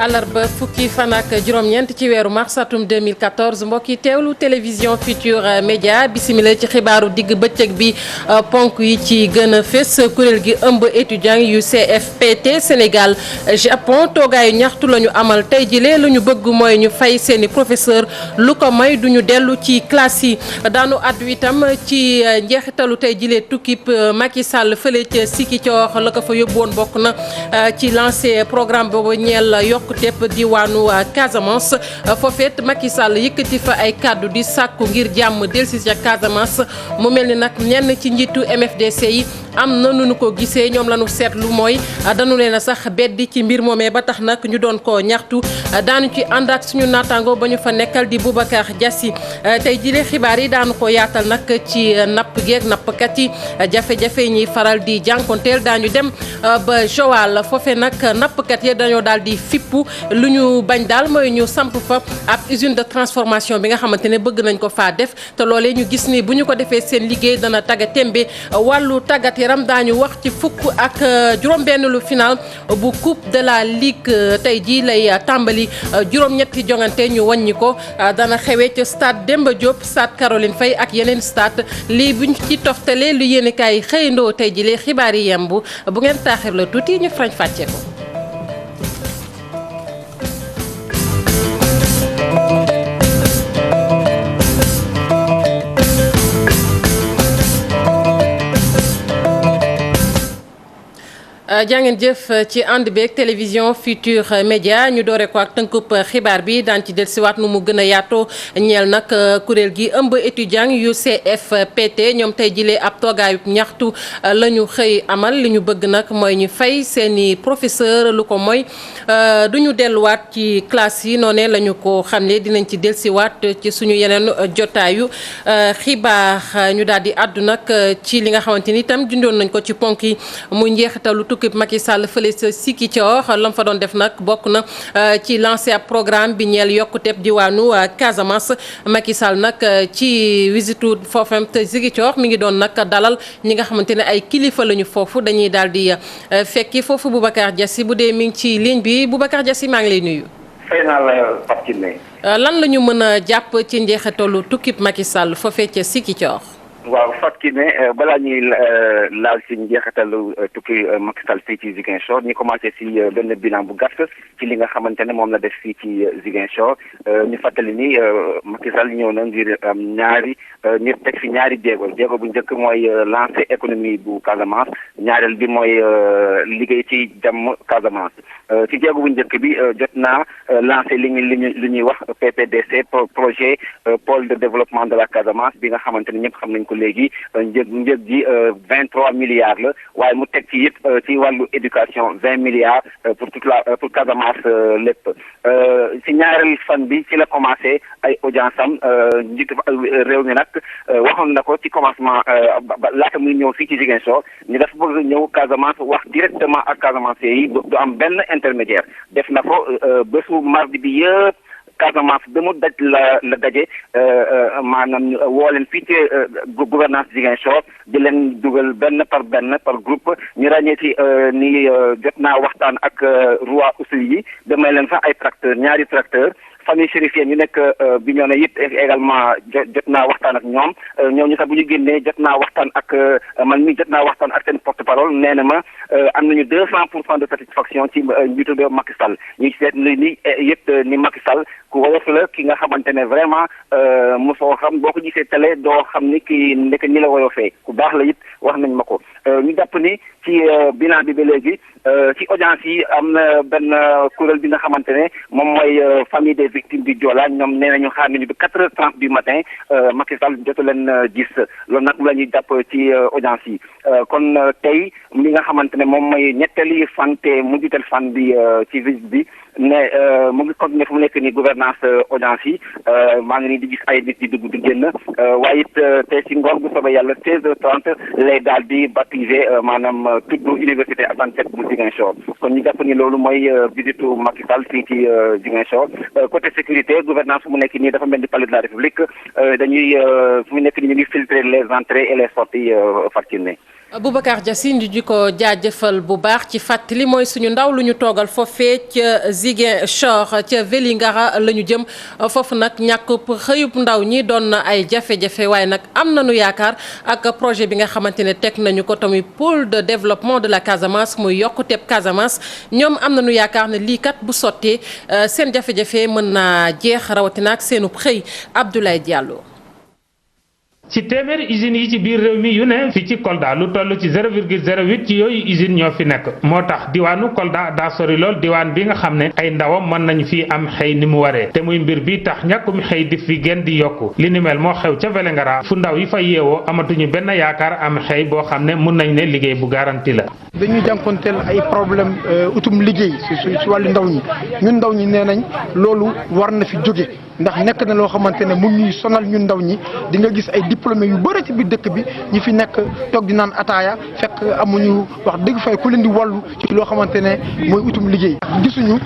àllarba fukki fan ak juróom-ñeent ci weeru mars atum 2014 mbokk yi teewlu télévision Futur Média bisimila ci xibaaru digg bëccëg bi ponk yi ci gën a fés kuréel gi ëmb étudiant yu CFPT Sénégal Japon toogaayu ñaxtu la ñu amal tey jile lu ñu bëgg mooy ñu fay seeni professeur lu ko may duñu dellu ci classe yi daanu addu itam ci njeexitalu tey jile tukkib Macky Sall fële ca Ziguinchor la ko fa yóbbu woon bokk na ci lancé programme boobu ñeel yokkuteeb diwaanu Casamance foofeet Macky Sall yëkkati fa ay kàddu di sàkku ngir jàmm delsi ca Casamance mu mel ni nag ñenn ci njiitu MFDC yi am na nu ko gisee ñoom la ñu seetlu mooy dañu leen a sax beddi ci mbir moomee ba tax nag ñu doon ko ñaxtu daanu ci ànd ak suñu naataango ba ñu fa nekkal di Boubacar Diassi tey jile xibaar yi daanu ko yaatal nag ci napp geeg nappkat yi jafe-jafe yi ñuy faral di jànkonteel daañu dem ba Joal foofe nag nappkat yi dañoo daal di fippu lu ñu bañ daal mooy ñu samp fa ab usine de transformation bi nga xamante ne bëgg nañ ko faa def te loolee ñu gis ni bu ñu ko defee seen liggéey dana tagga tembe wàllu tàggat yaram daañu wax ci fukk ak juróom-benn lu final bu coupe de la ligue tey jii lay tàmbali juróom-ñetti jongante ñu wàññi ko dana xewee ca stade Demba Diop stade Caroline Faye ak yeneen stade lii buñ ci toftalee lu yéene kaay xëyandoo tey jii lee xibaar yi yemb bu ngeen taaxir la tuuti ñu fañ fàccee ko. jàngeen jëf ci ànd beeg télévision Futur Média ñu doore ko ak tënkub xibaar bi daan ci dellusiwaat nu mu gën a yaatoo ñeel nag kuréel gi ëmb étudiant yu CFPT ñoom tey jilee ab toogaayu ñaxtu la ñu xëy amal li ñu bëgg nag mooy ñu fay seeni professeur lu ko mooy du ñu delluwaat ci classe yi noonee la ñu ko xamle dinañ ci dellusiwaat ci suñu yeneen jotaayu xibaar ñu daal di àddu nag ci li nga xamante ni itam jundoon nañ ko ci ponk yi muy njeexitalu tukki Macky Sall fële sa Ziguinchor lam fa doon def nag bokk na ci lancé ab programme bi ñeel yokkuteeb diwaanu Casamance Macky Sall nag ci visitu foofam te Ziguinchor mi ngi doon nag dalal ñi nga xamante ne ay kilifa lañu foofu dañuy daal di fekki foofu Boubacar Diassi bu dee mi ngi ci ligne bi Boubacar Diassi maa ngi lay nuyu. fay naa la Fatou Kiné. lan la ñu mën a jàpp ci njeexitalu tukkib Macky Sall foofee ca Ziguinchor. waaw Fatou Kiné balaa ñuy laal si njeexitalu tukki Macky Sall fii ci Ziguinchor ñu commencé si benn bilan bu gàtt ci li nga xamante ne moom la def fii ci Ziguinchor ñu fàttali ni Macky Sall ñëw na ngir ñu teg fi ñaari jéego bu njëkk mooy lancer économie bu Casamance ñaareel bi mooy liggéey ci jàmm Casamance ci jéego bu njëkk bi jot naa lancer li ñuy wax PPDC projet pôle de développement de la Casamance bi nga xamante ne ñëpp xam nañ ko léegi njëg ji 23 milliards la waaye mu teg ci it ci wàllu éducation 20 milliards pour Casamance lépp ci ñaareel fan bi ci la commencé ay audience am njiitu réew mi nag waxoon na ko ci commencement laata muy ñëw fii ci Ziguinchor ñu dafa bëgg ñëw Casamance wax directement ak Casamance yi du am benn intermédiaire def na ko bésu mardi bi yëpp Casamance ba mu daj la daje maanaam woo leen fii ci gouvernance Ziguinchor di leen dugal benn par groupe ñu ràññee ci ni jot naa waxtaan ak roi Oussouye yi damay leen fa ay ñaari tracteur famille chérifienne ñu nekk Bignona it également jot naa waxtaan ak ñoom ñooñu sax bu ñu génnee jot naa waxtaan ak man mi jot naa waxtaan ak seen porte parole nee na ma am nañu 200% de satisfaction ci njiitu réew Macky Sall ñu seet ni yëpp ni Macky Sall ku woyof la ki nga xamante ne vraiment mosoo xam boo ko gisee télé doo xam ni ki nekk ni la woyofee ku baax la it wax nañ ma ko ñu jàpp ni ci bilan bi ba léegi ci audience yi am na benn kuréel bi nga xamante ne moom mooy famille des victimes du Joola ñoom nee nañu xaar nañu bi 4h30 du matin Macky Sall jotu leen gis loolu nag la ñuy jàpp ci audience yi kon tey li nga xamante ne moom mooy ñetteeli fan te mujjitel fan bi ci visite bi ne mu ngi continuer fu mu nekk nii gouvernance audience yi maa ngi nii di gis ay nit di dugg di génn waaye it tey si ngoon bu soobee yàlla 16h30 lay daal di baptisé maanaam tudd université Assane Seck bu Ziguinchor kon ñu jàpp ni loolu mooy visite Macky Sall fii ci Ziguinchor côté sécurité gouvernance fu mu nekk nii dafa mel ni palais de la République dañuy fu mu nekk nii ñu ngi filtrer les entrées et les sorties Fatou Kiné Boubacar Diassine di ko jaajëfal bu baax ci fàttali mooy suñu ndaw lu ñu toogal foofee ca Ziguinchor ca Vélingara la ñu jëm foofu nag ñàkkub xëyub ndaw ñi doon na ay jafe-jafe waaye nag am nañu yaakaar ak projet bi nga xamante ne teg nañu ko tamit pôle de développement de la Casamance muy yokkuteeb Casamance ñoom am nañu yaakaar ne lii kat bu sottee seen jafe-jafe mën naa jeex rawatina ak seenub xëy Abdoulaye Diallo. ci téeméeri usines yi ci biir réew mi yu ne fii ci Kolda lu toll ci 0,08 ci yooyu usines ñoo fi nekk moo tax diwaanu Kolda daa sori lool diwaan bi nga xam ne ay ndawam mën nañu fi am xëy ni mu waree te muy mbir bi tax ñàkkum xëy di fi gën di yokku li ni mel moo xew ca Vélingara fu ndaw yi fa yeewoo amatuñu benn yaakaar am xëy boo xam ne mun nañ ne liggéey bu garanti la. dañuy jànkonteel ay problème utum liggéey si wàllu ndaw ñi ñun ndaw ñi nee nañ loolu war na fi jóge ndax nekk na loo xamante ne mun ñuy sonal ñun ndaw ñi di nga gis ay diplômé yu bëri ci biir dëkk bi ñi fi nekk toog di naan ataaya fekk amuñu wax dëgg fay ku leen di wàllu ci loo xamante ne mooy utum liggéey gisuñu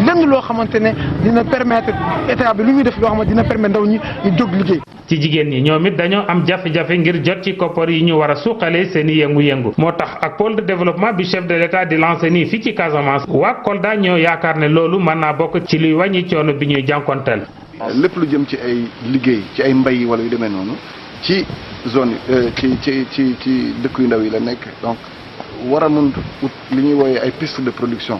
lenn loo xamante ne dina permettre état bi lu ñuy def loo xamante dina permettre ndaw ñi ñu jóg liggéey. ci jigéen ñi ñoom it dañoo am jafe-jafe ngir jot ci koppar yi ñu war a suqalee seen i yëngu-yëngu moo tax ak pôle de développement bi chef de l'état di lancé nii fii ci Casamance waa Kolda ñoo yaakaar ne loolu mën naa bokk ci luy wàññi coono bi ñuy jànkonteel. lépp lu jëm ci ay liggéey ci ay mbay wala yu demee noonu ci zone ci dëkk yu ndaw yi la nekk donc war a mën ut li ñuy wooyee ay piste de production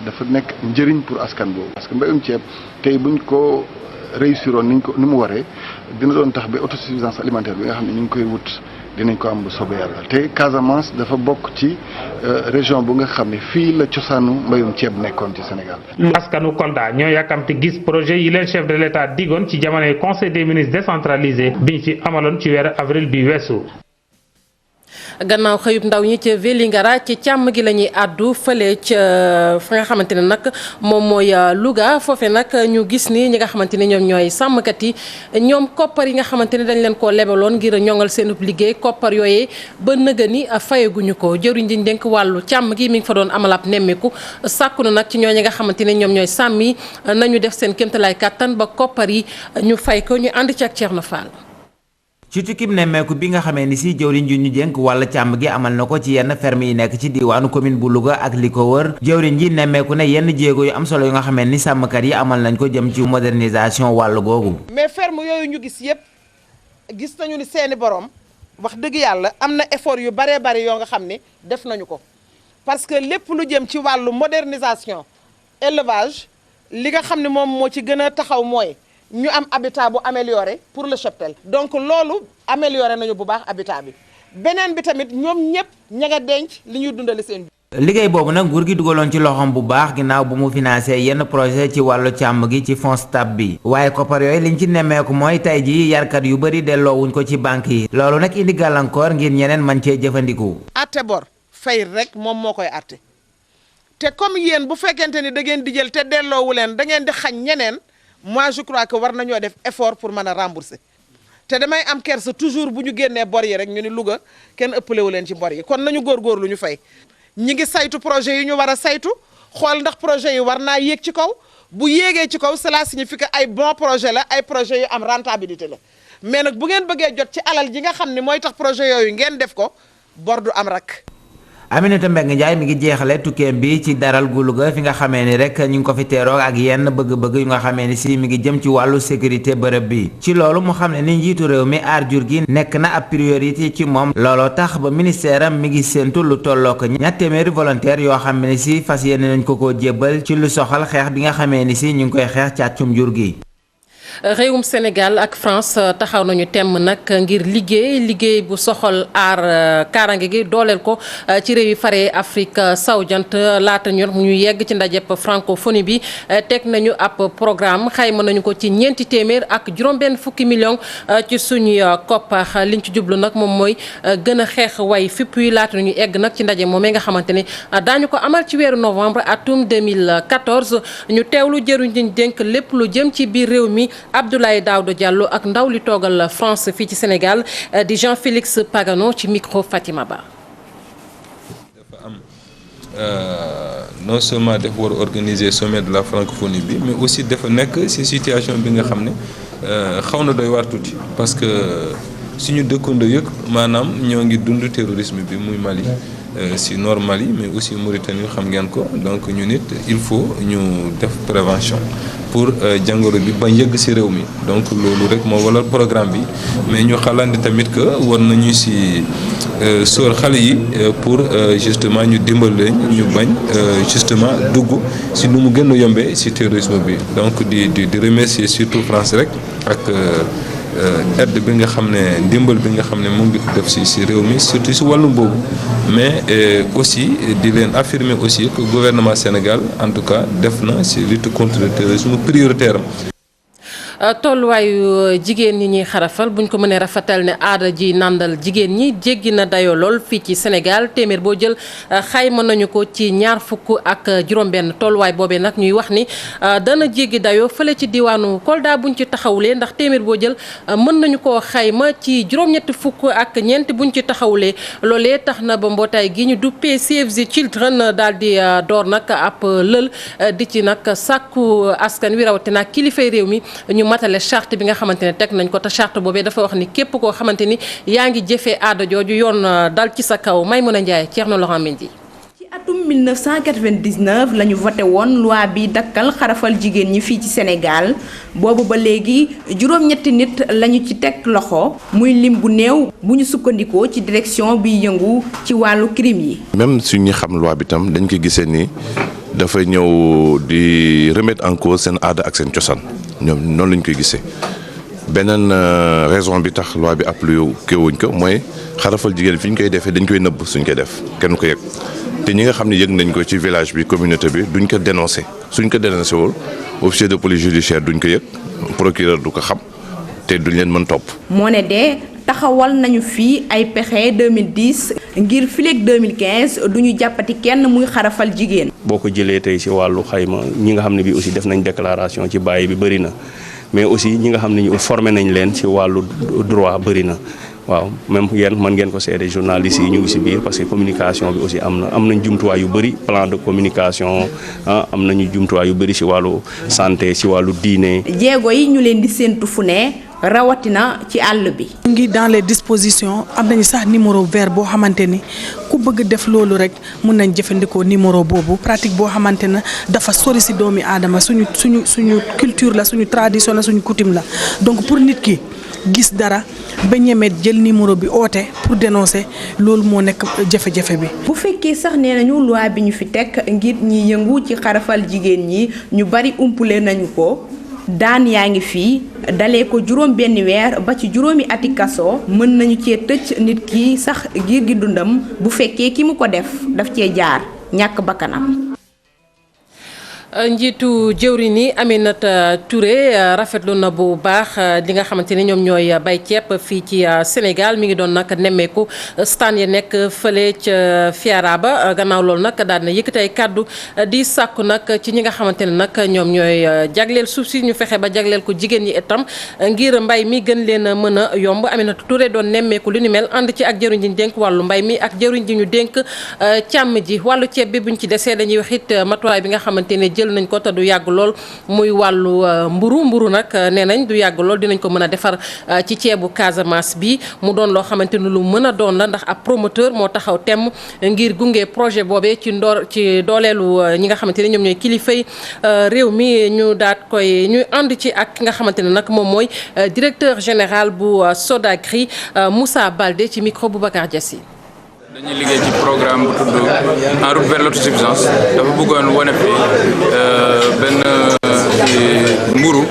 dafa nekk njëriñ pour askan boobu. parce que mbayum ceeb tey buñ ko réussiroon ni mu waree dina doon tax ba autosuffisance alimentaire bi nga xam ne ñu ngi koy wut dinañ ko am bu soobee yàlla te Casamance dafa bokk ci région bu nga xam ne fii la cosaanu mbayum ceeb nekkoon ci Sénégal. askanu Kolda ñoo yàkkamti gis projet yi leen chef de l'état digoon ci jamonoy conseil des ministres décentralisé biñ fi amaloon ci weeru avril bi weesu. gannaaw xëyub ndaw ñi ca Vélingara ci càmm gi la ñuy àddu fële ca fa nga xamante ne nag moom mooy Louga foofe nag ñu gis ni ñi nga xamante ne ñoom ñooy sàmmkat yi ñoom koppar yi nga xamante ne dañ leen koo lebaloon ngir ñoŋal seenub liggéey koppar yooyee ba nëga ni fayaguñu ko jëriñ diñ dénk wàllu càmm gi mi ngi fa doon amal ab nemmiku sàkku na nag ci ñooñu nga xamante ne ñoom ñooy sàmm yi nañu def seen kéemtalaay kàttan ba koppar yi ñu fay ko ñu ànd ci ak Thierno Fall. ci tukkib nemmeeku bi nga xamee ni si jëwriñ ji ñu dénk wàll càmm gi amal na ko ci yenn ferme yi nekk ci diwaanu commune bu Louga ak li ko wër jëwriñ ji nemmeeku ne yenn jéego yu am solo yu nga xamee ni sàmmkat yi amal nañ ko jëm ci modernisation wàllu googu. mais ferme yooyu ñu gis yëpp gis nañu ni seeni borom wax dëgg yàlla am na effort yu baree bari yoo nga xam ni def nañu ko parce que lépp lu jëm ci wàllu modernisation élevage li nga xam ne moom moo ci gën a taxaw mooy ñu am habitat bu amélioré pour le cheptel donc loolu amélioré nañu bu baax habitat bi beneen bi tamit ñoom ñëpp ña nga denc li ñuy dundale seen liggéey boobu nag nguur gi dugaloon ci loxoom bu baax ginnaaw bu mu financé yenn projet ci wàllu càmm gi ci FONSTAB bi waaye koppar yooyu liñ ci nemmeeku mooy tey jii yarkat yu bëri delloowuñ ko ci banque yi loolu nag indi gàllankoor ngir ñeneen man cee jëfandiku. atte bor fay rek moom moo koy atte te comme yéen bu fekkente ni da ngeen di jël te delloowu leen da ngeen di xañ ñeneen moi je crois que war nañoo def effort pour mën a rembourser te damay am kersa toujours bu ñu génnee bor yi rek ñu ni Louga kenn ëppalewu leen ci bor yi kon nañu góorgóorlu ñu fay ñi ngi saytu projet yi ñu war a saytu xool ndax projet yi war naa yéeg ci kaw bu yéegee ci kaw cela signifie que ay bon projet la ay projet yu am rentabilité la mais nag bu ngeen bëggee jot ci alal ji nga xam ne mooy tax projet yooyu ngeen def ko bor du am rek. Aminata Mbengue Ndiaye mi ngi jeexale tukkeem bi ci daral gu Louga fi nga xamee ni rek ñu ngi ko fi teeroo ak yenn bëgg-bëgg yu nga xamee ni si mi ngi jëm ci wàllu sécurité bërëb bi ci loolu mu xam ne ni njiitu réew mi aar jur gi nekk na ab priorité ci moom looloo tax ba ministère am mi ngi séentu lu tolloo ko ñaar téeméeri volontaire yoo xam ne si fas yéene nañ ko jébbal ci lu soxal xeex bi nga xamee ni si ñu ngi koy xeex càccum jur gi. réewum Sénégal ak France taxaw nañu temm nag ngir liggéey bu soxal aar kaaraange gi dooleel ko ci réew yi fare Afrique sowu jant laata ñu yegg ci ndajep francophonie bi teg nañu ab programme xayma nañu ko ci ñeenti téeméer ak juróom-benn fukki million ci suñuy koppar liñ ci jublu nag moom mooy gën a xeex way fipp yi laata ñu egg nag ci ndaje moom nga xamante ne daañu ko amal ci weeru novembre atum 2014 ñu teewlu jëruñ diñ dénk lépp lu jëm ci biir réew mi Abdoulaye Daouda Diallo ak ndaw li toogal France fii ci Sénégal di Jean-Félix Pagano ci micro Fatima Ba. dafa am non seulement dafa war a organiser sommet de la francophonie bi mais aussi dafa nekk ci situation bi nga xam ne xaw na doy waar tuuti parce que suñu dëkkandoo yëpp maanaam ñoo ngi dund terrorisme bi muy Mali si nord Mali mais aussi Mauritanie xam ngeen ko donc ñu nit il faut ñu def prévention pour jàngoro bi ba yëgg ci réew mi donc loolu rek moo waral programme bi mais ñu xalaat tamit que war nañu ci sóor xale yi pour justement ñu dimbal leen ñu bañ justement dugg ci nu mu gën a yombee ci terrorisme bi donc di remercier surtout France rek ak aide bi nga xam ne ndimbal bi nga xam ne mu ngi def ci réew mi surtout ci wàllum boobu mais aussi di leen affirmer aussi que gouvernement Sénégal en tout cas def na ci lutte contre le terrorisme prioritaire am. tolluwaayu jigéen ñi ñuy xarafal buñ ko mënee rafetal ne aada ji nàndal jigéen ñi jéggi na dayoo lool fii ci Sénégal téeméer boo jël xayma nañu ko ci 25 tolluwaay boobee nag ñuy wax ni dana jéggi dayoo fële ci diwaanu Kolda buñ ci taxawulee ndax téeméer boo jël mën nañu koo xayma ci juróom-ñett buñ ci taxawulee loolee tax na ba mbootaay gi ñu duppee Save the Children daal di door nag ab lël di ci nag sàkku askan wi rawatina kilifay réew mi ñu matale charte bi nga xamante ne teg nañ ko te charte boobee dafa wax ni képp koo xamante ni yaa ngi jëfee aada jooju yoon dal ci sa kaw Maïmouna Ndiaye Thierno Laurent Mendy. ci atum 1999 la ñu voté woon loi bi dakkal xarafal jigéen ñi fii ci Sénégal boobu ba léegi juróom-ñetti nit lañu ci teg loxo muy lim bu néew bu ñu sukkandikoo ci direction bi yëngu ci wàllu crime yi. même su ñu xam loi bi tam dañ ko gisee ni dafay ñëw di remettre en cause seen aada ak seen cosaan ñoom noonu lañ koy gisee beneen raison bi tax loi bi appliqué wuñ ko mooy xarafal jigéen fi ñu koy defee dañ koy nëbb suñ koy def kenn ko yëg te ñi nga xam ne yëg nañ ko ci village bi communauté bi duñ ko dénoncé suñ ko dénoncé wul officier de police judiciaire duñ ko yëg procureur du ko xam te duñ leen mën topp. moo ne de taxawal nañu fii ay pexe 2010 ngir fileeg 2015 du ñu jàppati kenn muy xarafal jigéen. boo ko jëlee tey ci wàllu xayma ñi nga xam ne bi aussi def nañ déclaration ci bàyyi bi bëri na mais aussi ñi nga xam ne ñu formé nañ leen ci wàllu droit bëri na waaw même yéen mën ngeen ko seede journalistes yi ñu ngi ci biir parce que communication bi aussi am nañ jumtuwaay yu bëri plan de communication am nañu jumtuwaay yu bëri ci wàllu santé ci wàllu diine. jéego yi ñu leen di séentu fu ne rawatina ci àll bi. ngi dans les dispositions am nañu sax numéro vert boo xamante ni ku bëgg def loolu rek mun nañ jëfandikoo numéro boobu pratique boo xamante ne dafa sori si doomi aadama suñu culture la suñu tradition la suñu coutume la donc pour nit ki gis dara ba ñemee jël numéro bi oote pour dénoncer loolu moo nekk jafe-jafe bi. bu fekkee sax nee nañu loi bi ñu fi teg ngir ñi yëngu ci xarafal jigéen ñi ñu bari umpule nañu ko. daan yaa ngi fii dalee ko juróom benn weer ba ci juróomi ati kaso mën nañu cee tëj nit ki sax giir gi dundam bu fekkee ki mu ko def daf cee jaar ñàkk bakkanam. njiitu jëwriñ ni Aminata Touré rafetlu na bu baax li nga xamante ni ñoom ñooy bay ceeb fii ci Sénégal mi ngi doon nag nemmeeku stand ya nekk fële ca Fiara ba gannaaw loolu nag daal na yëkkati ay kàddu di sàkku nag ci ñi nga xamante ne nag ñoom ñooy jagleel suuf si ñu fexe ba jagleel ko jigéen ñi itam ngir mbay mi gën leen a mën a yomb Aminata Touré doon nemmeeku lu ni mel ànd ci ak jëwriñ ji ñu dénk wàllu mbay mi ak jëwriñ ji ñu dénk càmm ji wàllu ceeb bi buñ ci desee dañuy wax it matuwaay bi nga xamante ne jël nañ ko te du yàgg lool muy wàllu mburu nag nee nañ du yàgg lool dinañ ko mën a defar ci ceebu Casamance bi mu doon loo xamante ni lu mën a doon la ndax ab promoteur moo taxaw temm ngir gunge projet boobee ci dooleelu ñi nga xamante ne ñoom ñooy kilifay réew mi ñu daat koy ñuy ànd ci ak ki nga xamante ne nag moom mooy directeur général bu Sodagri Moussa Baldé ci micro Boubacar Diassi. dañuy liggéey ci programme bu tudd en route vers l'autosuffisance dafa bëggoon wane fi benn mburu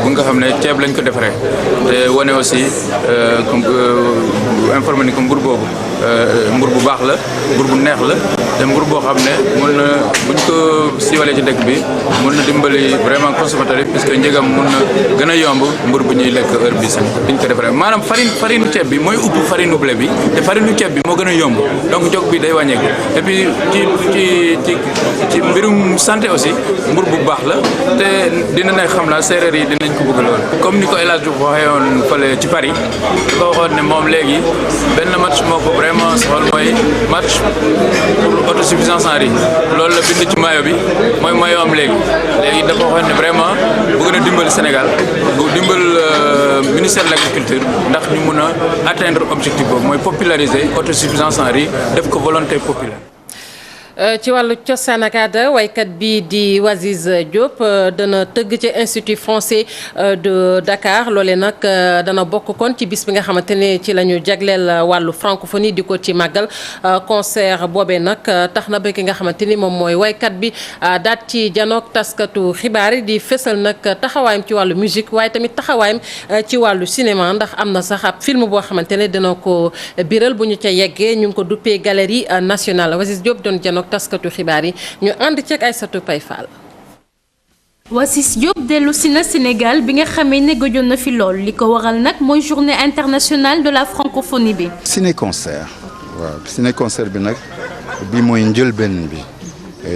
bu nga xam ne ceeb lañ ko defaree te wane aussi informé ni ko mburu boobu mburu bu baax la mburu bu neex la te mburu boo xam ne mën na buñ ko siiwalee ci dëkk bi mën na dimbali vraiment consommateur yi puisque njëgam mën na gën a yomb mburu bu ñuy lekk heure bi sax dañ ko defaree maanaam farine ceeb bi mooy upp farine blé bi te farine ceeb bi moo gën a yomb donc njog bi day wàññeeku et puis ci mbirum santé aussi mbur bu baax la te dina ne xam naa séeréer yi dinañ ko bëgg lool comme ni ko El Hadj Diouf waxee woon fële ci Paris dafa waxoon ne moom léegi benn match moo ko vraiment soxal mooy match pour autosuffisance en riz loolu la bind ci maillot bi mooy maillot am léegi dafa waxoon ne vraiment bëgg na dimbali Sénégal bu dimbal ministère de l'agriculture ndax ñu mun a atteindre objectif boobu mooy populariser autosuffisance en riz def ko volonté populaire. ci wàllu cosaan ak aada waykat bi di Waziz Diop dana tëgg ci Institut français de Dakar loole nag dana bokk kon ci bis bi nga xamante ne ci la ñu jagleel wàllu francophonie di ko ci màggal concert boobee nag tax na ba ki nga xamante ni moom mooy waykat bi daat ci janook taskatu xibaar yi di fësal nag taxawaayam ci wàllu musique waaye tamit taxawaayam ci wàllu cinéma ndax am na sax ab film boo xamante ne dina ko biral bu ñu ca yeggee ñu ngi ko duppee Galerie Nationale Waziz Diop doon janook taskatu xibaar yi ñu ànd ceeg Aïssatou Pay Fall. Waziz Diop dellu si na Sénégal bi nga xamee ne gëjoon na fi lool li ko waral nag mooy journée internationale de la francophonie bi. ciné concert waaw ciné concert bi nag bi mooy njëlbeen bi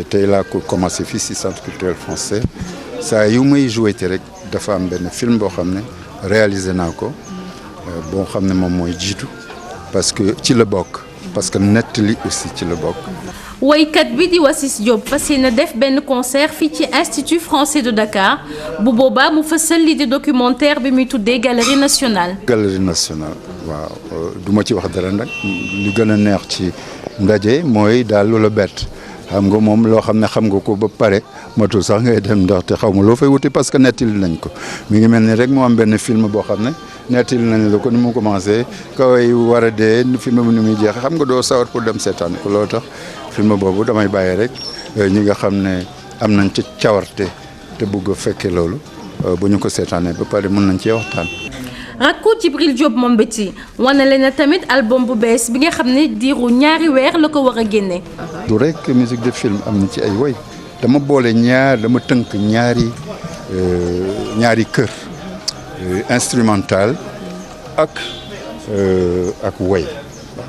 tey laa ko commencé fii si centre culturel français saa yu may joué te rek dafa am benn film boo xam ne réalisé naa ko boo xam ne moom mooy jiitu parce que ci la bokk parce que nettali aussi ci la bokk. woykat bi di Waziz Diop fas yéene def benn concert fii ci Institut français de Dakar bu boobaa mu fësal li di documentaire bi muy tuddee Galerie Nationale. Galerie Nationale waaw du ma ci wax dara nag lu gën a neex ci ndaje mooy daal lu la bett xam nga moom loo xam ne xam nga ko ba pare matul sax ngay dem ndaxte xaw ma loo fay wuti parce que nettali nañ ko mi ngi mel ni rek moo am benn film boo xam ne nettali nañ la ko ni mu commencé kaway war a dee film bi ni muy jeex xam nga doo sawar pour dem seetaan ko loo tax. film boobu damay bàyyi rek ñi nga xam ne am nañ ci cawarte te bëgg a fekke loolu bu ñu ko seetaanee ba pare mën nañ cee waxtaan. rakku Djibril Diop Mombeti wane leen na tamit album bu bees bi nga xam ne diiru ñaari weer la ko war a génne. du rek musique de film am na ci ay woy dama boole dama tënk ñaari kër instrumental ak woy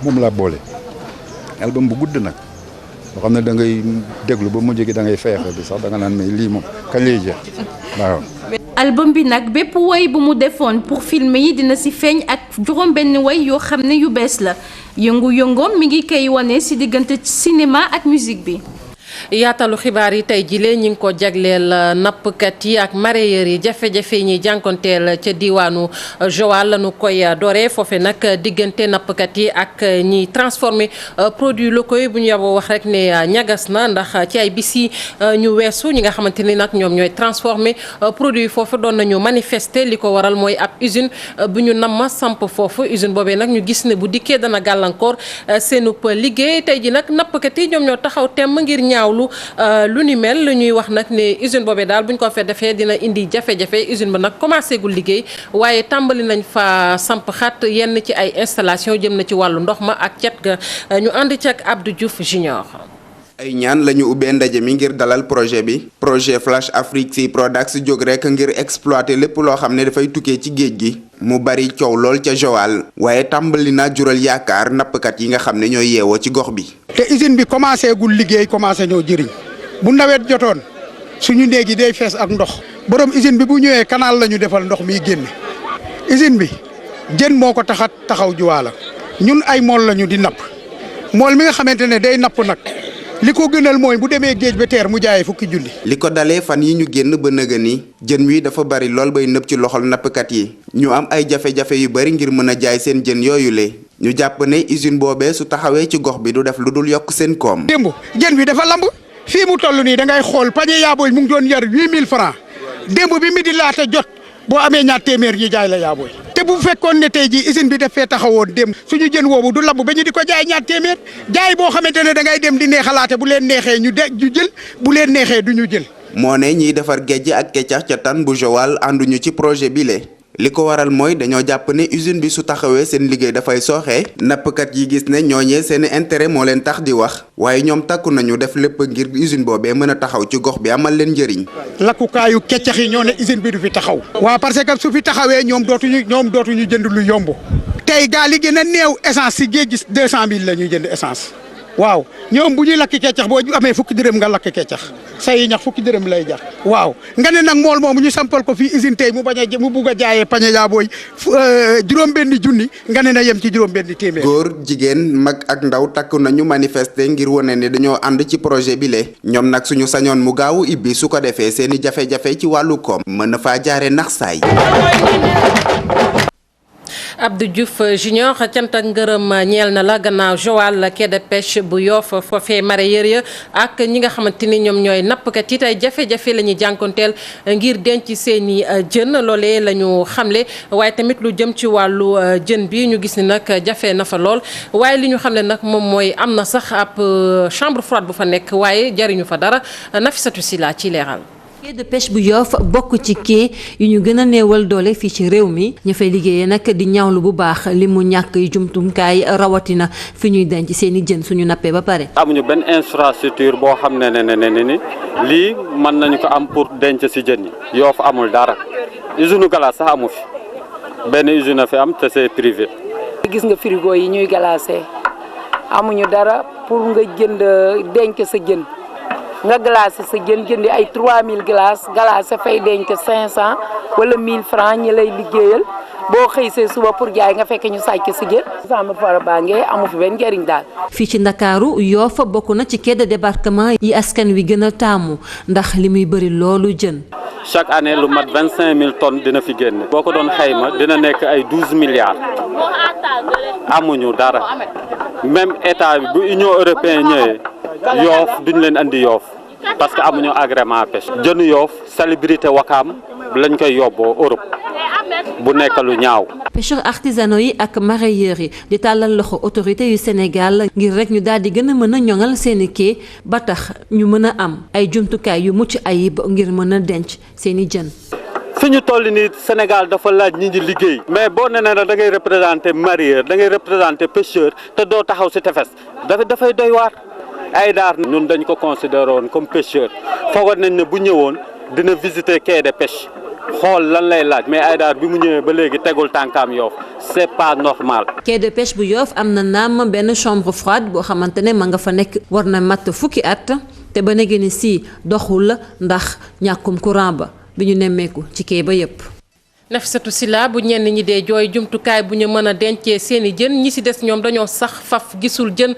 moom laa boole album bu gudd nag. boo xam ne da ngay déglu ba mujj gi da ngay feexe bi sax da nga naan mais lii moom kañ lay jeex waaw. album bi nag bépp woy bu mu defoon pour film yi dina ci feeñ ak juróom benn woy yoo xam ne yu bees la yëngu-yëngoom mi ngi koy wane ci diggante cinéma ak musique bi. yaatalu xibaar yi tey jile ñi ngi ko jagleel nappkat yi ak mareyeur yi jafe-jafe yi ñuy jànkonteel ca diwaanu Joal lañu koy dooree foofe nag diggante nappkat yi ak ñiy transformé produits locaux yi bu ñu yaboo wax rek ne ñagas na ndax ci ay bis yi ñu weesu ñi nga xamante ni nag ñoom ñooy transformé produit foofu doon nañu manifester li ko waral mooy ab usine bu ñu namm samp foofu usine boobee nag ñu gis ne bu dikkee dana gàllankoor seenub liggéey tey ji nag nappkat yi ñoom ñoo taxaw temm ngir ñaawlu lu ni mel lu ñuy wax nag ne usine boobee daal bu ñu ko fa defee dina indi jafe-jafe usine ba nag commencé gul liggéey waaye tàmbali nañ fa samp xat yenn ci ay installation jëm na ci wàllu ndox ma ak cet ga ñu ànd ci ak Abdou Diouf Junior. ay ñaan lañu ubbee ndaje mi ngir dalal projet bi projet Flash Afrique Sea Products jóg rek ngir exploiter lépp loo xam ne dafay tukkee ci géej gi mu bari coow lool ca Joal waaye tàmbali naa jural yaakaar nappkat yi nga xam ne ñooy yeewoo ci gox bi. te usine bi commencé gul liggéey commencé ñoo jëriñ bu nawet jotoon suñu néeg yi day fees ak ndox borom usine bi bu ñëwee canal la ñu defal ndox miy génne usine bi jën moo ko taxaw Joal ñun ay mool la ñu di napp mool mi nga xamante ne day napp nag. li ko gënal mooy bu demee géej ba teer mu jaayee fukki junni. li ko dalee fan yi ñu génn ba nëga ni jën wi dafa bari lool bay nëb ci loxol nappkat yi ñu am ay jafe-jafe yu bari ngir mën a jaay seen jën yooyu le ñu jàpp ne usine boobee su taxawee ci gox bi du def lu dul yokk seen koom. démb jën wi dafa lamb fii mu toll nii da ngay xool pañe yaabooy mu ngi doon yar 8000 francs démb bi mi di laata jot boo amee ñaar téeméer ñi jaay la yaabooy te bu fekkoon ne tey jii usine bi daf fee taxawoon dem suñu jën woowu du lamb ba ñu di ko jaay ñaar téeméer jaay boo xamante ne da ngay dem di neexalaate bu leen neexee ñu jël bu leen neexee du ñu jël. moo ne ñiy defar géej ak keccax ca tan bu Joal ànduñu ci projet bi le li ko waral mooy dañoo jàpp ne usine bi su taxawee seen liggéey dafay sooxee nappkat yi gis ne ñooñee seen intérêt moo leen tax di wax waaye ñoom takku nañu def lépp ngir usine boobee mën a taxaw ci gox bi amal leen njëriñ. lakkukaayu keccax yi ñoo ne usine bi du fi taxaw. waaw parce que su fi taxawee ñoom dootuñu jënd lu yomb tey gaal yi gën a néew essence si géej gi 200000 la ñuy jënd essence. waaw ñoom bu ñuy lakk keccax boo amee fukki dërëm nga lakk keccax say ñax fukki dërëm lay jar waaw nga ne nag mool moomu ñu sampal ko fii usine tey mu bugg a jaayee pañe yaa booy juróom-benni junni nga ne na yem ci juróom-benni téeméer. góor jigéen mag ak ndaw takku nañu manifester ngir wane ne dañoo ànd ci projet bi le ñoom nag suñu sañoon mu gaawu ibbi su ko defee seeni jafe-jafe ci wàllu koom mën na faa jaare nax saay Abdou Diouf Junior cant ak ngërëm ñeel na la gannaaw Joal quai de pêche bu Yoff foofee mareyeur ya ak ñi nga xamante ni ñoom ñooy nappkat yi tey jafe-jafe la ñuy jànkonteel ngir denc seeni jën loolee la ñu xamle waaye tamit lu jëm ci wàllu jën bi ñu gis ni nag jafe na fa lool waaye li ñu xamle nag moom mooy am na sax ab chambre froide bu fa nekk waaye jariñu fa dara Nafissatou Sila ci leeral. quai de pêche bu Yoff bokk ci quai yu ñu gën a néewal doole fii ci réew mi ñu fay liggéeyee nag di ñaawlu bu baax li mu ñàkk yu jumtukaay rawatina fi ñuy denc seeni jën suñu nappee ba pare. amuñu benn infrastructure boo xam ne ni lii mën nañu ko am pour denc ci jën yi Yoff amul dara usine glace sax amu fi benn usine fi am te c'est privé. gis nga frigo yi ñuy glacé amuñu dara pour nga jënd denc sa jën. nga glacé sa jën jëndi ay 3000 glace glacé fay denc 500 wala 1000 francs ñi lay liggéeyal boo xëysee suba pour jaay nga fekk ñu sàcc si jën. chambre froide baa ngee amu fi benn njëriñ daal. fii ci Ndakaaru Yoff bokk na ci quai de débarquement yi askan wi gën a taamu ndax li muy bëri loolu jën. chaque année lu mat 25000 tonnes dina fi génn. boo ko doon xayma dina nekk ay 12 milliards. amuñu dara même état bi bu Union européenne ñëwee. Yoff duñ leen andi Yoff parce que amuñu agrément pêche jënu Yoff salubrité Wakaam lañ koy yóbboo Europe bu nekk lu ñaaw. pêcheurs artisanaux yi ak mareyeurs yi di tàllal loxo autorité yu Sénégal ngir rek ñu daal di gën a mën a ñoŋal seeni quai ba tax ñu mën a am ay jumtukaay yu mucc ayib ngir mën a denc seeni jën. fi ñu toll nii Sénégal dafa laaj ñi liggéey. mais boo nee na da ngay représenter mareyeur da ngay représenter pêcheur te doo taxaw ci tefes dafay doy waar. Aïdar ñun dañ ko considéré woon comme pêcheur foogoon nañ ne bu ñëwoon dina visiter quai de pêche xool lan lay laaj mais Aïdar bi mu ñëwee ba léegi tegul tànkaam Yoff c'est pas normal. quai de pêche bu Yoff am na naam benn chambre froide boo xamante ne ma nga fa nekk war na mat fukki at te ba léegi ni si doxul ndax ñàkkum courant ba bi ñu nemmeeku ci quai ba yépp. Nafissatou Sila bu ñenn ñi dee jooy jumtukaay bu ñu mën a dencee seeni jën ñi ci des ñoom dañoo sax faf gisul jën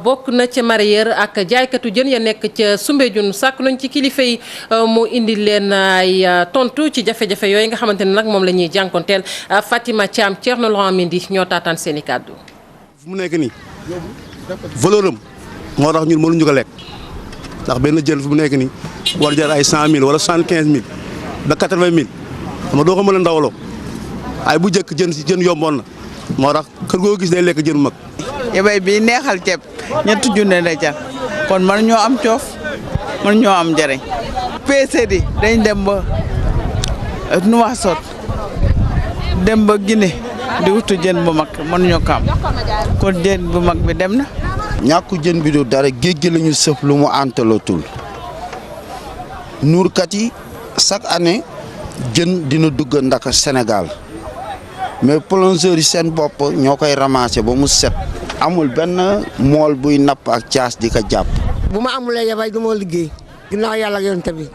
bokk na ca mareyeur ak jaaykatu jën ya nekk ca Soumbédioune sàkk nañ ci kilifa yi moo indi leen ay tontu ci jafe-jafe yooyu nga xamante ne nag moom la ñuy jànkonteel Fatima Thiam Thierno Laurent Mendy ñoo taataan seeni kàddu. fu mu nekk nii valeur am moo tax ñun mënuñu ko lekk ndax benn jën fu mu nekk nii war jar ay 100000 wala 75000 ba 80000. xam nga doo ko mën a ndawaloo ay bu njëkk jën yomboon na moo tax kër goo gis day lekk jën mag. yabay bi neexal ceeb ñetti junne la jar kon man ñoo am coof man ñoo am njëriñ. PCD dañ dem ba Nouakchott dem ba Guinée di wutu jën bu mag mënuñu ko am kon jën bu mag bi dem na. ñàkku jën bi du dara géej gi la ñu sëf lu mu antalatul nuurkat yi chaque année. jën dina dugg ndaka Sénégal mais plongeurs yi seen bopp ñoo koy ramasser ba mu set amul benn mool buy napp ak caas di ko jàpp. bu ma amulee yabay du ma liggéey ginnaaw yàlla ak yonent bi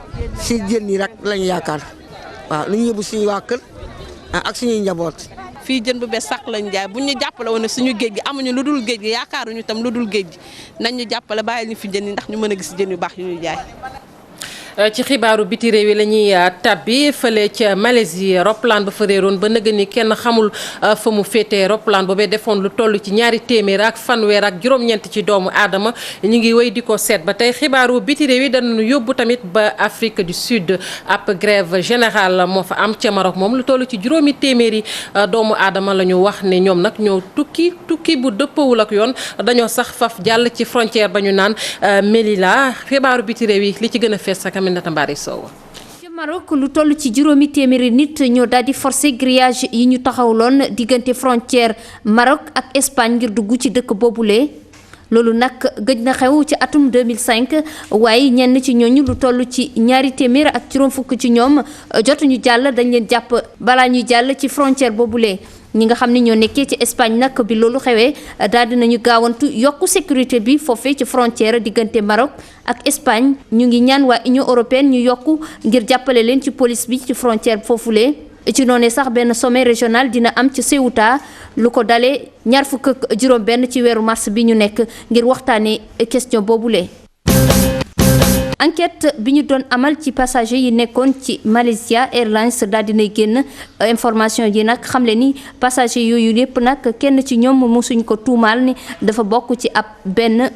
si jën yi rek lañu yaakaar waaw lu ñu yóbbu suñu waa kër ak suñuy njaboot. fii jën bu bees sàq lañu jaay bu ñu jàppale woon suñu géej gi amuñu lu dul géej gi yaakaaruñu tam lu dul géej gi nañ ñu jàppale bàyyi ñu fi jën yi ndax ñu mën a gis jën yu baax yu ñuy jaay. ci xibaaru biti réew yi la ñuy tabbi fële ca Malaisie roplaan ba fa réeroon ba nëgë ni kenn xamul fa mu féetee roplaan boobee defoon lu toll ci 200 ak fanweer ak juróom-ñeent ci doomu aadama ñu ngi wéy di ko seet ba tey xibaaru biti réew yi danañu yóbbu tamit ba Afrique du Sud ab grève générale moo fa am ca Maroc moom lu toll ci 200 doomu aadama la ñu wax ne ñoom nag ñoo tukki bu dëppawul ak yoon dañoo sax faf jàll ci frontière ba ñu naan Melilla xibaaru biti réew yi li ci gën a fees ak ci Maroc lu toll ci 200 nit ñoo daal di forcer grillage yi ñu taxawloon diggante frontière Maroc ak Espagne ngir dugg ci dëkk boobule loolu nag gëj na xew ci atum 2005 waaye ñenn ci ñooñu lu toll ci 200 ak juróom fukk ci ñoom jotuñu jàll dañ leen jàpp balaa ñuy jàll ci frontière boobule. ñi nga xam ne ñoo nekkee ci Espagne nag bi loolu xewee daal dinañu gaawantu yokku sécurité bi foofee ci frontière diggante Maroc ak Espagne ñu ngi ñaan waa Union européenne ñu yokku ngir jàppale leen ci police bi ci frontière foofule. ci noonee sax benn sommet régional dina am ci Ceuta lu ko dalee 26 ci weeru mars bi ñu nekk ngir waxtaanee question boobule. enquête bi ñu doon amal ci passager yi nekkoon ci Malaysia Airlines daal dinay génn information yi nag xamle ni passager yooyu yépp nag kenn ci ñoom mosuñ ko tuumaal ni dafa bokk ci ab benn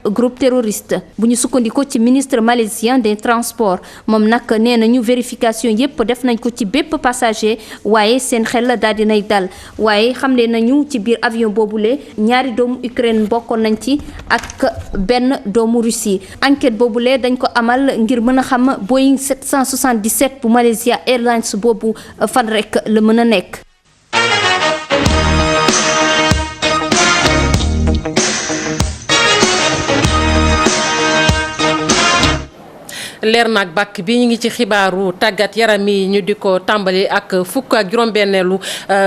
groupe terroriste bu ñu sukkandikoo ci ministre malaisien des transports moom nag nee nañu vérification yépp def nañ ko ci bépp passager waaye seen xel daal dinay dal waaye xamle nañu ci biir avion boobule ñaari doomu Ukraine bokkoon nañ ci ak benn doomu Russie enquête boobule dañ ko amal ngir mën a xam Boeing 777 bu Malaysia Airlines boobu fan rek la mën a nekk. leer naag bàkk bi ñu ngi ci xibaaru tàggat yaram yi ñu di ko tàmbali ak fukk ak juróom-benneelu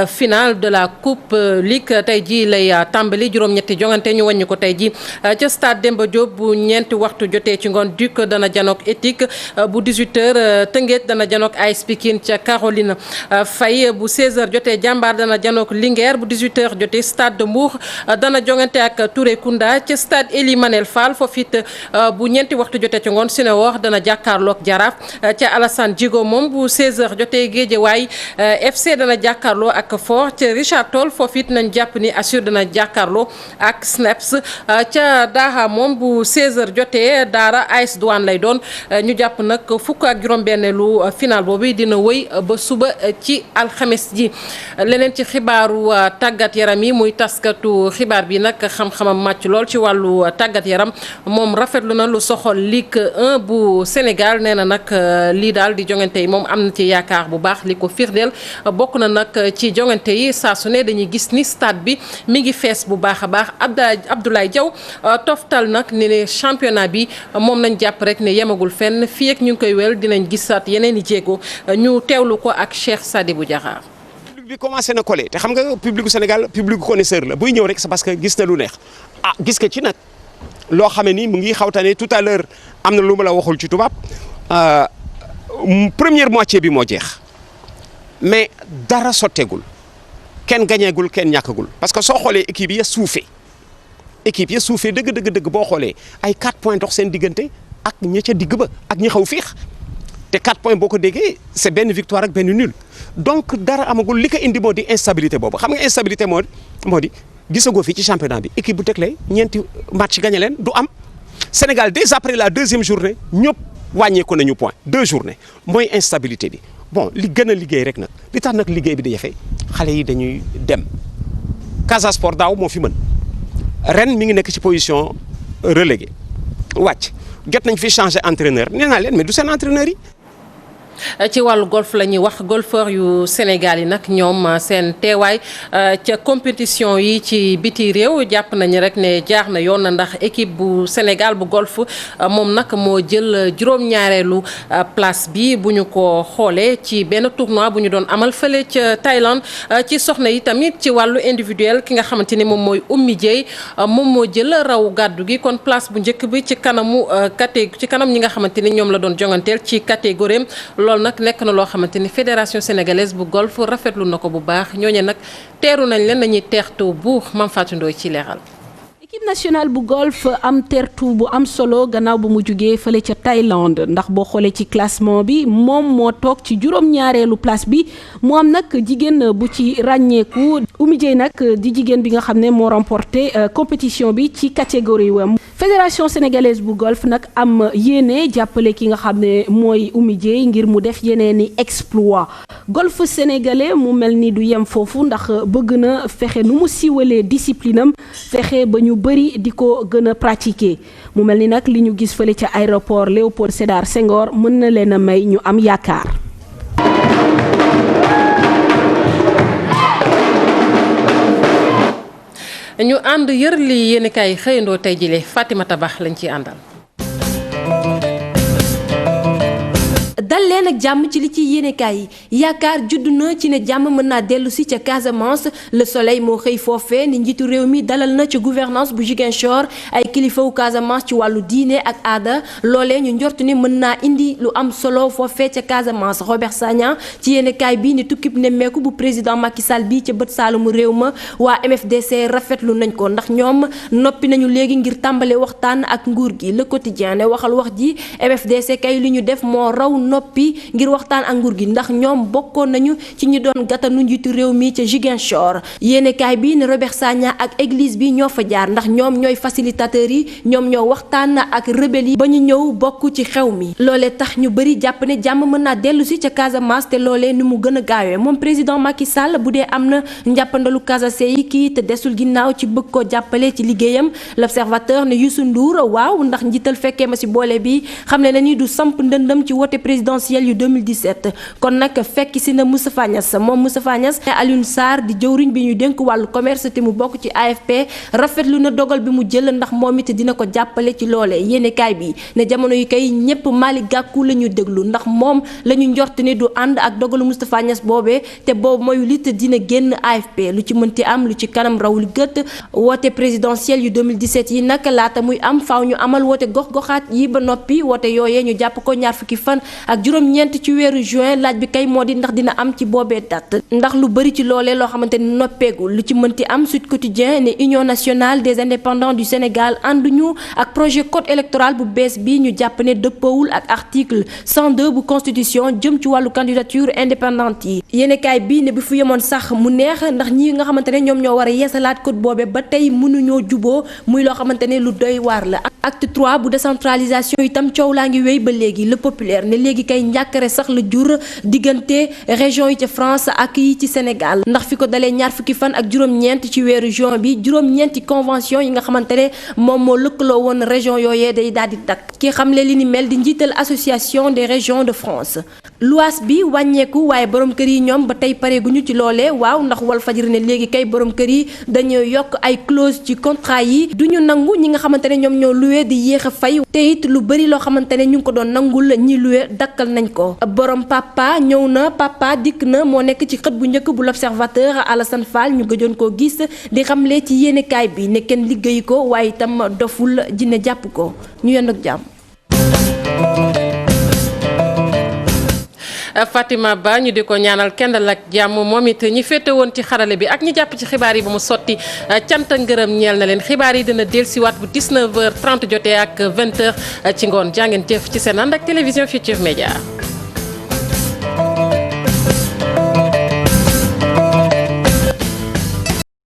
finale de la coupe ligue tey jii lay tàmbali juróom-ñetti jongante ñu wàññi ko tey jii ca stade Demba Diop bu ñeenti waxtu jotee ci ngoon Duc dana janook Éthique bu 18h Tëngéej dana janook AS Pikine ca Caroline Faye bu 16h jotee Jàmbaar dana janook Linguère bu 18h jotee stade de Mbour dana jongante ak Touré Kunda ca stade Ely Manel Fall foofu it bu ñeenti waxtu jotee ci ngoon Sinéwor dana jàkkaarloog Jaraaf ca Alassane Djigo moom bu 16h jotee Guédiawaye FC dana jàkkaarloo ak Fort ca Richard Toll foofu it nañ jàpp ni Assur dana jàkkaarloo ak Snaps ca Daha moom bu 16h jotee Daara AS Douane lay doon ñu jàpp nag fukk ak juróom-benneelu final boobu dina wëy ba suba ci alxames ji leneen ci xibaaru tàggat yaram yi muy taskatu xibaar bi nag xam-xamam màcc lool ci wàllu tàggat yaram moom rafetlu na lu soxol Ligue 1 bu Sénégal nee na nag lii daal di jongante yi moom am na ci yaakaar bu baax li ko firndeel bokk na nag ci jongante yi saa su ne dañuy gis ni stade bi mi ngi fees bu baax a baax Abdoulaye Diaw toftal nag ne championnat bi moom nañ jàpp rek ne yemagul fenn fii ak ñu ngi koy wel dinañ gisaat yeneen i jéego ñu teewlu ko ak Cheikh Sadibou Diakhar. public bi commencé na collé te xam nga public bu Sénégal public connaisseur la buy ñëw rek c'est parce que gis na lu neex gis nga ci nag loo xamee ni mu ngi xawtane tout à l'heure am na lu ma la waxul ci tubaab première moitié bi moo jeex mais dara sotteegul kenn gañeegul kenn ñàkkagul parce que soo xoolee équipe yi suufee dëgg boo xoolee ay 4 points dox seen diggante ak ña ca digg ba ak ñi xaw fiix te 4 points boo ko déggee c'est benn victoire ak benn nul donc dara amagul li ko indi moo di instabilité boobu xam nga instabilité moo di gisagoo fii ci championnat bi équipe bu teg lay ñeenti match gagné leen du am Sénégal dès après la deuxième journée ñëpp wàññeeku nañu point 2 journées mooy instabilité bi bon li gën a liggéey rek nag li tax nag liggéey bi di jafe xale yi dañuy dem Casa Sport daaw moo fi mën ren mi ngi nekk ci position relégué wàcc jot nañ fi changer entraîneur nee naa leen mais du seen entraîneur yi. ci wàllu golf la ñuy wax golfeur yu Sénégal yi nag ñoom seen teewaay ca compétition yi ci biti réew jàpp nañu rek ne jaar na yoon ndax équipe bu Sénégal bu golf moom nag moo jël juróom-ñaareelu place bi bu ñu ko xoolee ci benn tournoi bu ñu doon amal fële ca Thaïlande ci soxna yi tamit ci wàllu individuel ki nga xamante ni moom mooy Oumy Dieye moom moo jël raw gàddu gi kon place bu njëkk bi ci kanamu ci kanam ñi nga xamante ni ñoom la doon jonganteel ci catégorie loolu nag nekk na loo xamante ni fédération sénégalaise bu golf rafetlu na ko bu baax ñooñu nag teeru nañ leen dañuy teertu bu Mame Fatou Ndoye ci leeral. équipe nationale bu golf am tertu bu am solo gannaaw bu mu jugee fële ca Thaïlande ndax boo xoolee ci classement bi moom moo toog ci juróom-ñaareelu place bi mu am nag jigéen bu ci ràññeeku Oumy Dieye nag di jigéen bi nga xam ne moo remporté compétition bi ci catégorie wam fédération sénégalaise bu golf nag am yéene jàppale ki nga xam ne mooy Oumy Dieye ngir mu def yeneeni exploit golf sénégalais mu mel ni du yem foofu ndax bëgg na fexe nu mu siiwalee discipline am fexe ba ñu bëri di ko gën a pratiquer mu mel ni nag li ñu gis fële ca aéroport Léopold Sédar Senghor mën na leen a may ñu am yaakaar. ñu ànd yër li yéen kay xëyandoo tey jile Fatimata Ba lañ ciy àndal. dal leen ak jàmm ci li ci yéenekaay yi yaakaar juddu na ci ne jàmm mën naa dellu si ca Casamance Le Soleil moo xëy foofee ni njiitu réew mi dalal na ci gouvernance bu Ziguinchor ay kilifawu Casamance ci wàllu diine ak aada loolee ñu njort ni mën naa indi lu am solo foofee ca Casamance Robert Sagna ci yéenekaay bi ni tukkib nemmeeku bu président Macky Sall bi ca bët saalumu réew ma waa MFDC rafetlu nañ ko ndax ñoom noppi nañu léegi ngir tàmbale waxtaan ak nguur gi Le Quotidien ne waxal wax ji MFDC kay li ñu def moo raw noppi ngir waxtaan ak nguur gi ndax ñoom bokkoon nañu ci ñi doon gàttanu njiitu réew mi ca Ziguinchor yéenekaay bi ne Robert Sagna ak église bi ñoo fa jaar ndax ñoom ñooy facilitateurs yi ñoom ñoo waxtaan ak rebelle yi ba ñu ñëw bokk ci xew mi loolee tax ñu bëri jàpp ne jàmm mën naa dellu si ca Casamance te loolee ni mu gën a gaawee moom président Macky Sall bu dee am na njàppandalu Casase yi kii te desul ginnaaw ci bëgg koo jàppale ci liggéeyam L'Observateur ne Youssou Ndour waaw ndax njiital fekkee ma si boole bi xam ne na ni du samp ndëndëm ci wote présidentielle yu 2017 kon nag fekk si na Moustapha Niasse moom Moustapha Niasse Alioune Sarr di jëwriñ bi ñu dénk wàllu commerce te mu bokk ci AFP rafetlu na dogal bi mu jël ndax moom it dina ko jàppale ci loole yéenekaay bi ne jamono yi kay ñëpp Malick Gakou la ñu déglu ndax moom la ñu njort ni du ànd ak dogalu Moustapha Niasse boobee te boobu mooy lit dina génn AFP lu ci mënti am lu ci kanam rawul gët woote présidentielle yu 2017 yi nag laata muy am faaw ñu amal woote gox-goxaat yi ba noppi woote yooyee ñu jàpp ko ñaar fukki fan ak juróom-ñeent ci weeru juin laaj bi kay moo di ndax dina am ci boobee date ndax lu bëri ci loolee loo xamante ni noppeegul lu ci mënti am Sud Quotidien ne Union nationale des indépendants du Sénégal ànduñu ak projet code électoral bu bees bi ñu jàpp ne dëppoowul ak article 102 bu constitution jëm ci wàllu candidature indépendante yi yéenekaay bii ne bi fu yemoon sax mu neex ndax ñi nga xamante ne ñoom ñoo war a yeesalaat code boobee ba tey mënuñoo juboo muy loo xamante ne lu doy waar la acte 3 bu décentralisation itam coow laa ngi wéy ba léegi Le Populaire ne léegi kay njàkkare sax la jur diggante région yi ca France ak yi ci Sénégal ndax fi ko dalee ñaar fukki fan ak juróom-ñeent ci weeru juin bi juróom-ñeenti convention yi nga xamante ne moom moo lëkkaloo woon région yooyee day daal di dakk ki xamle li ni mel di njiital association des régions de France luwaas bi wàññeeku waaye borom kër yi ñoom ba tey pareeguñu ci loolee waaw ndax Walfadjri ne léegi kay borom kër yi dañoo yokk ay clause ci contrat yi duñu nangu ñi nga xamante ne ñoom ñoo luwee di yéex a fay te it lu bëri loo xamante ne ñu ngi ko doon nangul ñi luwee dakkal nañ ko borom papa ñëw na papa dikk na moo nekk ci xët bu njëkk bu L'Observateur Alassane Fall ñu gëjoon koo gis di xamle ci yéenekaay bi ne kenn liggéey ko waaye itam doful jinne jàpp ko ñu yend ak jàmm. Fatima Ba ñu di ko ñaanal kendal ak jàmm moom it ñi féete woon ci xarale bi ak ñi jàpp ci xibaar yi ba mu sotti cant ak ngërëm ñeel na leen xibaar yi dina dellusiwaat bu 19h30 jotee ak 20h ci ngoon jàngeen jëf ci seen ànd ak télévision Futurs Médias